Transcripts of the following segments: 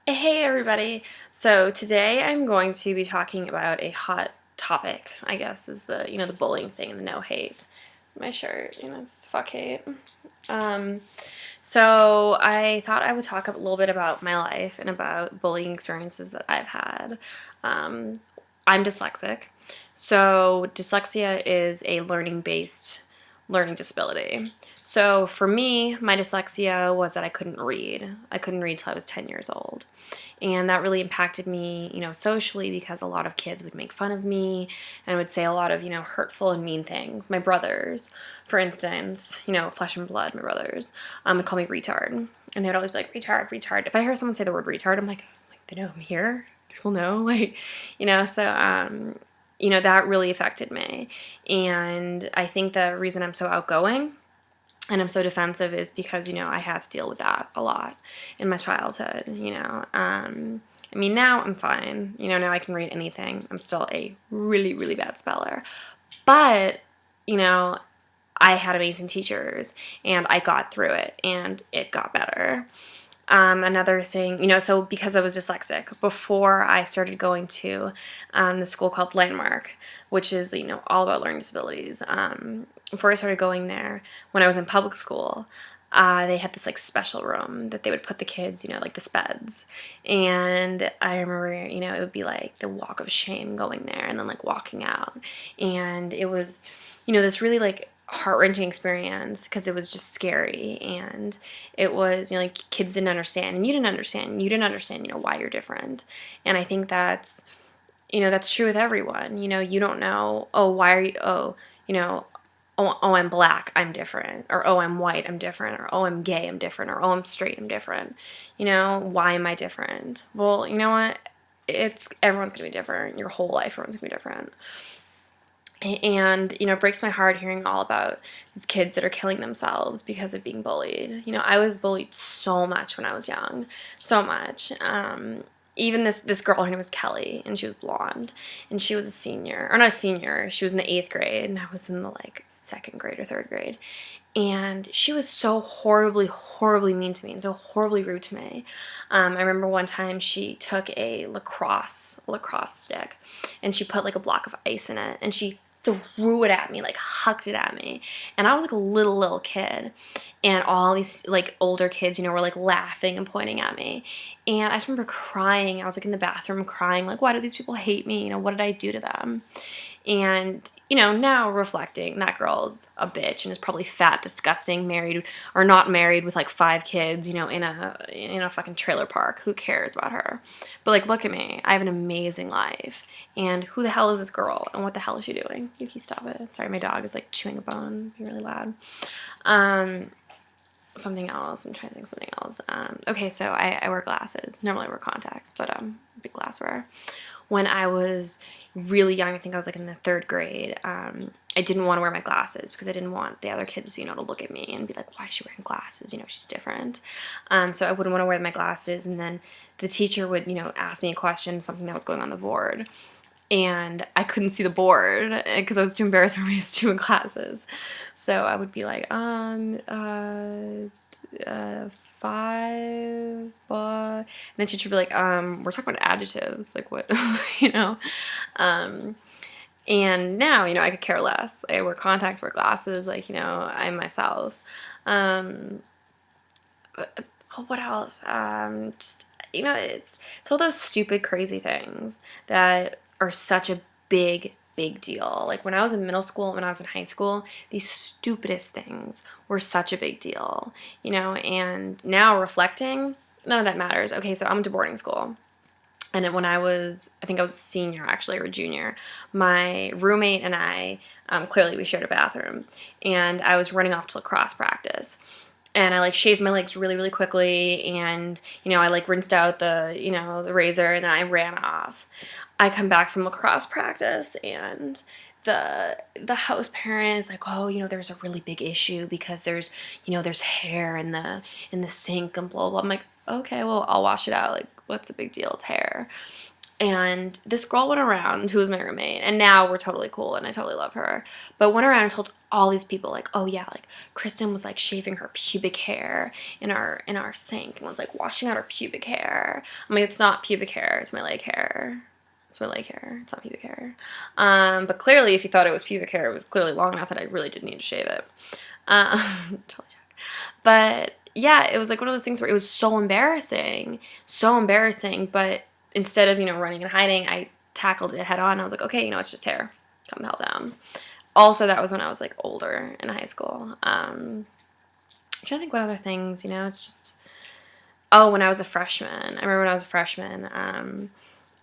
Hey everybody! So today I'm going to be talking about a hot topic, I guess, is the bullying thing and the no hate. My shirt, it's fuck hate. Um, so I thought I would talk a little bit about my life and about bullying experiences that I've had. Um, I'm dyslexic. So dyslexia is a learning-based learning disability. So for me, my dyslexia was that I couldn't read. I couldn't read till I was 10 years old. And that really impacted me, socially because a lot of kids would make fun of me and would say a lot of, hurtful and mean things. My brothers, for instance, flesh and blood, my brothers, would call me retard. And they would always be like, retard, retard. If I hear someone say the word retard, I'm like, they know I'm here? People know? That really affected me. And I think the reason I'm so outgoing and I'm so defensive is because, I had to deal with that a lot in my childhood. I mean, now I'm fine. Now I can read anything. I'm still a really, really bad speller. But, I had amazing teachers and I got through it and it got better. Another thing, so because I was dyslexic, before I started going to the school called Landmark, which is, all about learning disabilities, before I started going there, when I was in public school, they had this special room that they would put the kids, like the speds. And I remember, it would be like the walk of shame going there and then walking out. And it was, this really heart-wrenching experience because it was just scary, and it was kids didn't understand and you didn't understand why you're different. And I think that's true with everyone. You don't know, oh, why are you, oh, I'm black, I'm different, or oh, I'm white, I'm different, or oh, I'm gay, I'm different, or oh, I'm straight, I'm different. Why am I different? Well, you know what, everyone's gonna be different. Your whole life everyone's gonna be different. And, it breaks my heart hearing all about these kids that are killing themselves because of being bullied. I was bullied so much when I was young. So much. Even this girl, her name was Kelly, and she was blonde. And she was a senior. Or not a senior, she was in the 8th grade, and I was in the, 2nd grade or 3rd grade. And she was so horribly, horribly mean to me and so horribly rude to me. I remember one time she took a lacrosse stick, and she put a block of ice in it, and she threw it at me, hucked it at me. And I was a little kid, and all these older kids, were laughing and pointing at me. And I just remember crying. I was in the bathroom crying, why do these people hate me? What did I do to them? And, now reflecting, that girl's a bitch and is probably fat, disgusting, married or not married with 5 kids, in a fucking trailer park. Who cares about her? But look at me. I have an amazing life. And who the hell is this girl? And what the hell is she doing? Yuki, stop it. Sorry, my dog is chewing a bone. Be really loud. Something else. I'm trying to think of something else. Okay, so I wear glasses. Normally I wear contacts, but big glass wearer. When I was really young, I think I was in the 3rd grade, I didn't want to wear my glasses because I didn't want the other kids, to look at me and be like, why is she wearing glasses? She's different. So I wouldn't want to wear my glasses, and then the teacher would, ask me a question, something that was going on the board. And I couldn't see the board because I was too embarrassed for me to do in classes. So I would be like, 5, and then teacher would be like, we're talking about adjectives, what, and now, I could care less. I wear contacts, wear glasses, I'm myself. What else? Just, it's all those stupid, crazy things that are such a big deal. When I was in middle school, when I was in high school, these stupidest things were such a big deal, and now reflecting, none of that matters. Okay, so I went to boarding school. And when I think I was a senior actually, or a junior, my roommate and I, clearly we shared a bathroom, and I was running off to lacrosse practice. And I shaved my legs really, really quickly, and, I rinsed out the, the razor, and then I ran off. I come back from lacrosse practice, and the house parent is like, oh, there's a really big issue because there's hair in the sink and blah, blah. I'm like, okay, well, I'll wash it out. What's the big deal? It's hair. And this girl went around, who was my roommate, and now we're totally cool and I totally love her, but went around and told all these people, like, oh yeah, like Kristen was like shaving her pubic hair in our sink and was like washing out her pubic hair. I mean, it's not pubic hair, it's my leg hair. It's my leg hair. It's not pubic hair. But clearly, if you thought it was pubic hair, it was clearly long enough that I really did need to shave it. Totally joke. But yeah, it was like one of those things where it was so embarrassing, but instead of, running and hiding, I tackled it head on. I was like, okay, it's just hair. Calm the hell down. Also, that was when I was like older in high school. I'm trying to think what other things, it's just, oh, when I was a freshman. I remember when I was a freshman,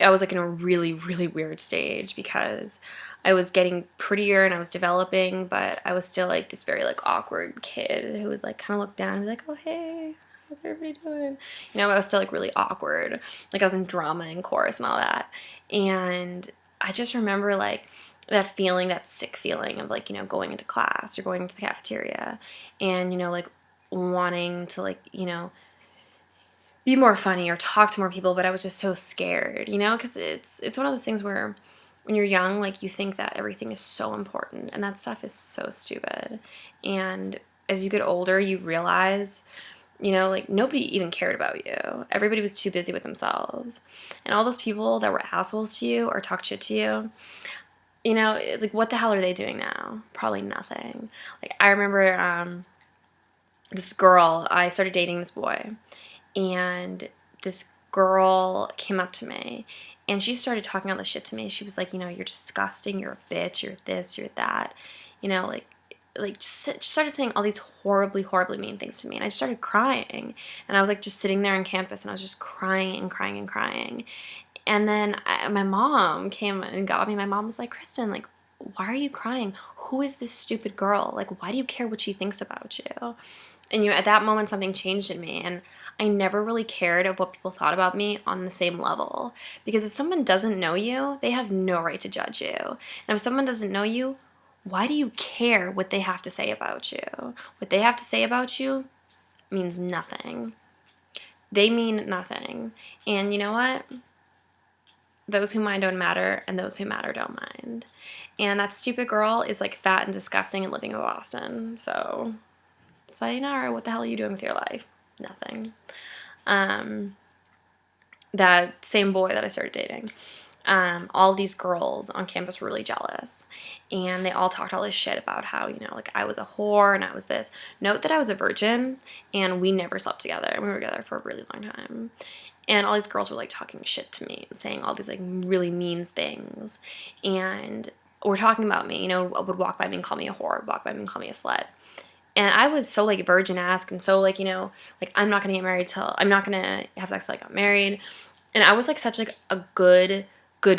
I was like in a really, really weird stage because I was getting prettier and I was developing, but I was still like this very like awkward kid who would like kind of look down and be like, oh, hey, how's everybody doing? I was still like really awkward. Like I was in drama and chorus and all that. And I just remember like that feeling, that sick feeling of like, going into class or going into the cafeteria and, like wanting to like, be more funny or talk to more people, but I was just so scared, because it's one of those things where when you're young, like you think that everything is so important and that stuff is so stupid. And as you get older, you realize, like nobody even cared about you. Everybody was too busy with themselves. And all those people that were assholes to you or talked shit to you, like what the hell are they doing now? Probably nothing. Like I remember this girl, I started dating this boy. And this girl came up to me and she started talking all this shit to me. She was like, you're disgusting, you're a bitch, you're this, you're that, like just started saying all these horribly, horribly mean things to me. And I just started crying. And I was like just sitting there on campus and I was just crying and crying and crying. And then my mom came and got me. My mom was like, Kristen, like, why are you crying? Who is this stupid girl? Like, why do you care what she thinks about you? And at that moment, something changed in me. And I never really cared of what people thought about me on the same level. Because if someone doesn't know you, they have no right to judge you. And if someone doesn't know you, why do you care what they have to say about you? What they have to say about you means nothing. They mean nothing. And you know what? Those who mind don't matter, and those who matter don't mind. And that stupid girl is like fat and disgusting and living in Boston. So, sayonara, what the hell are you doing with your life? Nothing. That same boy that I started dating, all these girls on campus were really jealous, and they all talked all this shit about how, like I was a whore and I was this. Note that I was a virgin and we never slept together. We were together for a really long time. And all these girls were like talking shit to me and saying all these like really mean things, and were talking about me, would walk by me and call me a whore, would walk by me and call me a slut. And I was so, like, virgin-esque and so, like, like, I'm not going to get married I'm not going to have sex till I got married. And I was, like, such, like, a good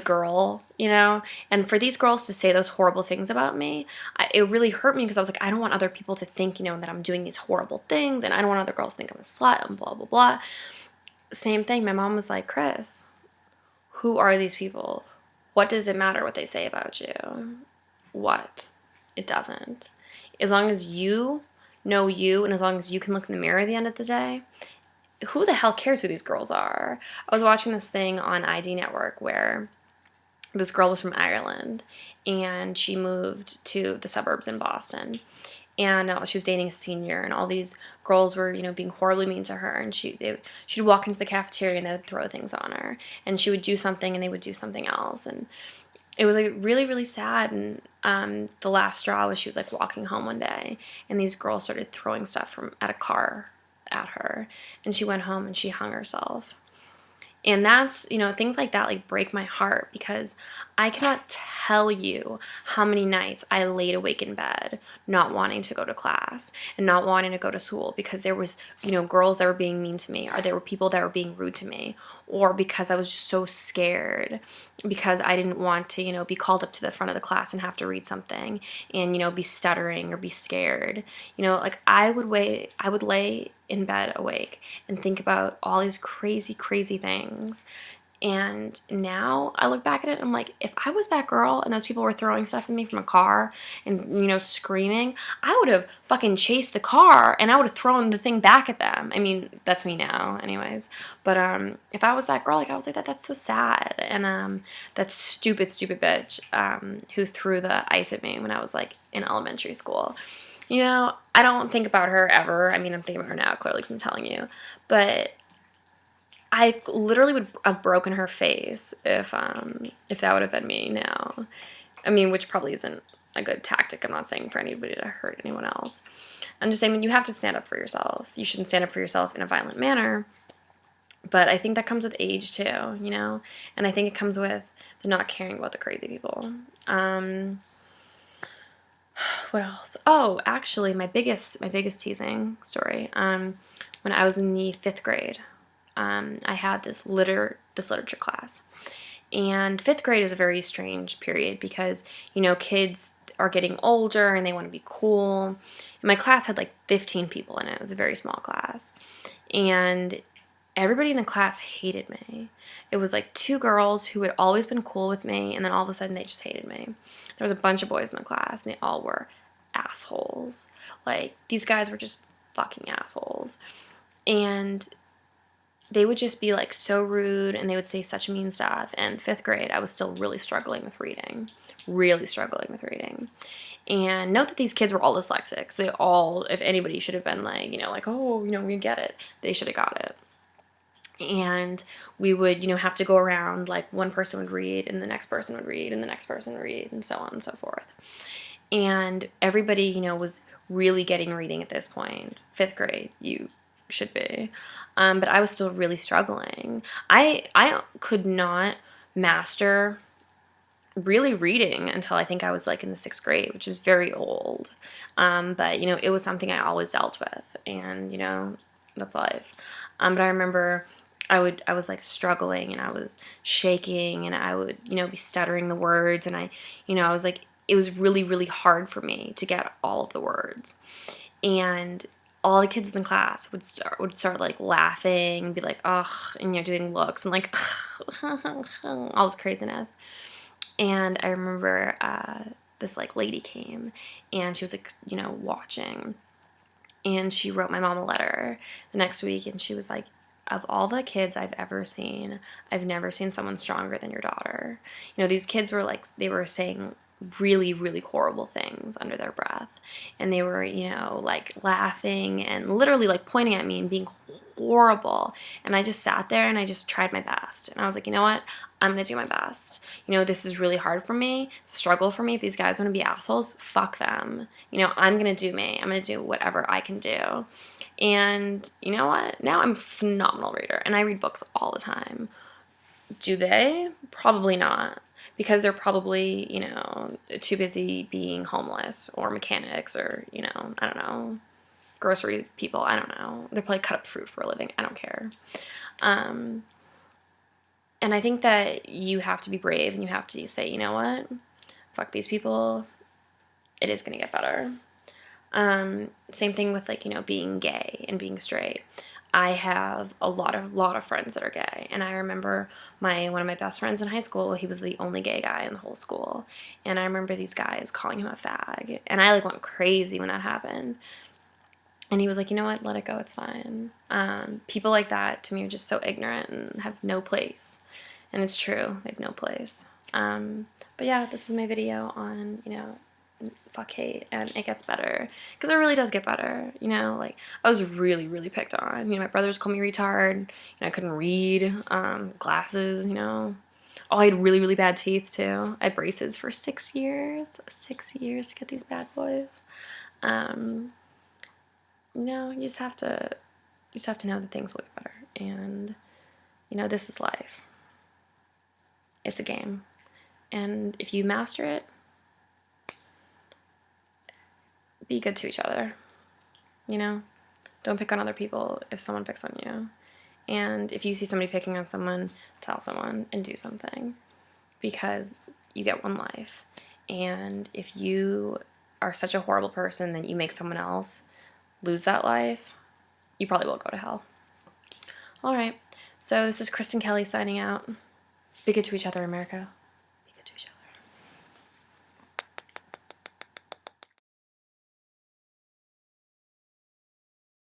girl, And for these girls to say those horrible things about me, it really hurt me because I was like, I don't want other people to think, that I'm doing these horrible things, and I don't want other girls to think I'm a slut and blah, blah, blah. Same thing. My mom was like, Chris, who are these people? What does it matter what they say about you? What? It doesn't. As long as you know you and as long as you can look in the mirror at the end of the day, who the hell cares who these girls are? I was watching this thing on ID Network where this girl was from Ireland and she moved to the suburbs in Boston. And she was dating a senior, and all these girls were, being horribly mean to her. And she'd walk into the cafeteria and they would throw things on her. And she would do something and they would do something else. And it was like really, really sad. And the last straw was she was like walking home one day and these girls started throwing stuff from at a car at her, and she went home and she hung herself. And that's, things like that like break my heart because I cannot tell you how many nights I laid awake in bed not wanting to go to class and not wanting to go to school because there was, girls that were being mean to me, or there were people that were being rude to me, or because I was just so scared because I didn't want to, be called up to the front of the class and have to read something and, be stuttering or be scared. Like I would lay in bed awake and think about all these crazy, crazy things And now I look back at it, I'm like, if I was that girl and those people were throwing stuff at me from a car and, you know, screaming, I would have fucking chased the car and I would have thrown the thing back at them. I mean, that's me now anyways. But if I was that girl, like, I was like, that's so sad. And that stupid bitch who threw the ice at me when I was like in elementary school. You know, I don't think about her ever. I mean, I'm thinking about her now, clearly, because I'm telling you. But I literally would have broken her face if that would have been me now. I mean, which probably isn't a good tactic. I'm not saying for anybody to hurt anyone else. I'm just saying that you have to stand up for yourself. You shouldn't stand up for yourself in a violent manner. But I think that comes with age too, you know? And I think it comes with the not caring about the crazy people. What else? Oh, actually, my biggest teasing story. When I was in the 5th grade, I had this literature class, and 5th grade is a very strange period because, you know, kids are getting older and they want to be cool. And my class had like 15 people in it. It was a very small class, and everybody in the class hated me. It was like 2 girls who had always been cool with me, and then all of a sudden they just hated me. There was a bunch of boys in the class, and they all were assholes. Like, these guys were just fucking assholes. And they would just be like so rude, and they would say such mean stuff. And 5th grade, I was still really struggling with reading. And note that these kids were all dyslexic. So they all, if anybody, should have been like, you know, like, oh, you know, we get it. They should have got it. And we would, you know, have to go around, like, one person would read, and the next person would read, and the next person would read, and so on and so forth. And everybody, you know, was really getting reading at this point. 5th grade, you should be. But I was still really struggling. I could not master really reading until I think I was like in the 6th grade, which is very old. But, you know, it was something I always dealt with, and, you know, that's life. But I remember I was like struggling, and I was shaking, and I would, you know, be stuttering the words, and I was like, it was really, really hard for me to get all of the words. And all the kids in the class would start like laughing and be like, ugh, and, you know, doing looks and like, all this craziness. And I remember this like lady came, and she was like, you know, watching, and she wrote my mom a letter the next week, and she was like, of all the kids I've ever seen, I've never seen someone stronger than your daughter. You know, these kids were like, they were saying really, really horrible things under their breath. And they were, you know, like laughing and literally like pointing at me and being horrible. And I just sat there and I just tried my best. And I was like, you know what? I'm going to do my best. You know, this is really hard for me, struggle for me. If these guys want to be assholes, fuck them. You know, I'm going to do me. I'm going to do whatever I can do. And you know what? Now I'm a phenomenal reader, and I read books all the time. Do they? Probably not, because they're probably, you know, too busy being homeless or mechanics or, you know, I don't know, grocery people. I don't know. They probably cut up fruit for a living. I don't care. And I think that you have to be brave, and you have to say, you know what? Fuck these people. It is going to get better. Same thing with, like, you know, being gay and being straight. I have a lot of friends that are gay, and I remember one of my best friends in high school, he was the only gay guy in the whole school, and I remember these guys calling him a fag, and I like went crazy when that happened. And he was like, you know what, let it go, it's fine. People like that to me are just so ignorant and have no place, and it's true, they have no place. But yeah, this is my video on, you know, fuck hate, and it gets better, because it really does get better. You know, like, I was really, really picked on. You know, my brothers called me retard. You know, I couldn't read. Glasses, you know. Oh, I had really, really bad teeth too. I had braces for 6 years. 6 years to get these bad boys. You know, you just have to know that things will get better, and, you know, this is life. It's a game, and if you master it, be good to each other, you know? Don't pick on other people if someone picks on you. And if you see somebody picking on someone, tell someone and do something, because you get one life. And if you are such a horrible person that you make someone else lose that life, you probably will go to hell. All right. So this is Kristen Kelly signing out. Be good to each other, America. Be good to each other.